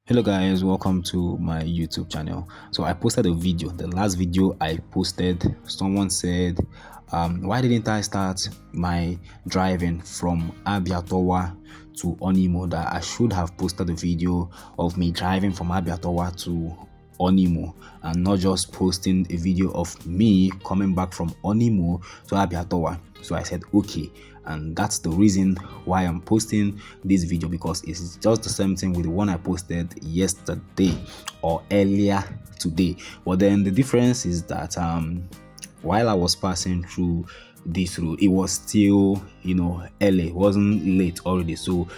Hello guys, welcome to my YouTube channel. So I posted a video. The last video I posted, someone said, why didn't I start my driving from Abia Tower to Onu-Imo? That I should have posted a video of me driving from Abia Tower to Onu-Imo and not just posting a video of me coming back from Onu-Imo to Abia Tower. So I said okay, and that's the reason why I'm posting this video, because it's just the same thing with the one I posted yesterday or earlier today. But then the difference is that while I was passing through this road, it was still early, it wasn't late already, so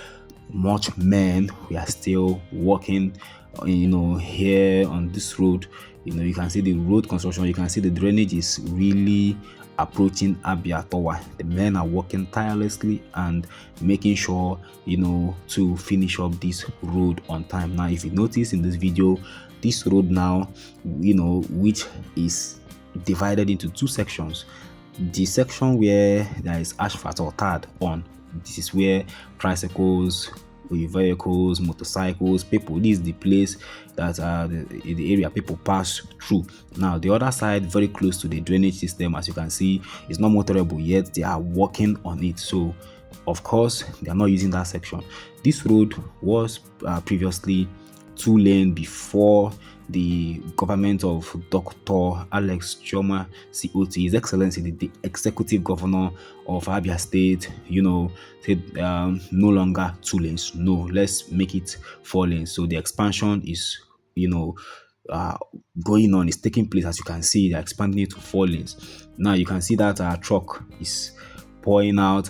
much men we are still walking here on this road. You can see the road construction, you can see the drainage is really approaching Abia Tower. The men are working tirelessly and making sure to finish up this road on time. Now if you notice in this video, this road now which is divided into two sections. The section where there is asphalt or tarred on, this is where tricycles, vehicles, motorcycles, people, this is the place that the area people pass through. Now the other side, very close to the drainage system, as you can see, is not motorable yet. They are working on it, so of course they are not using that section. This road was previously 2-lane before the government of Dr. Alex Chioma COT, His Excellency, the Executive Governor of Abia State, said no longer 2 lanes. No, let's make it 4 lanes. So the expansion is, going on, is taking place. As you can see, they're expanding it to 4 lanes. Now you can see that our truck is pouring out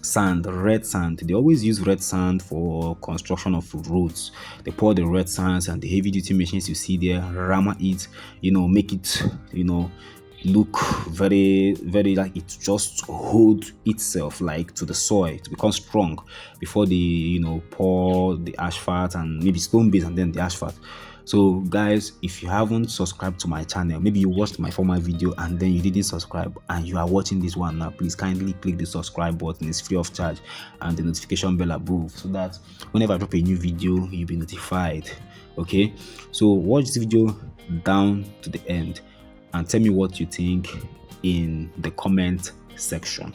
sand, red sand. They always use red sand for construction of roads. They pour the red sands, and the heavy duty machines you see there rammer it, make it look very like it just hold itself like to the soil to become strong before they pour the asphalt and maybe stone base and then the asphalt. So guys, if you haven't subscribed to my channel, maybe you watched my former video and then you didn't subscribe and you are watching this one now, please kindly click the subscribe button. It's free of charge, and the notification bell above, so that whenever I drop a new video you'll be notified. Okay, so watch this video down to the end and tell me what you think in the comment section.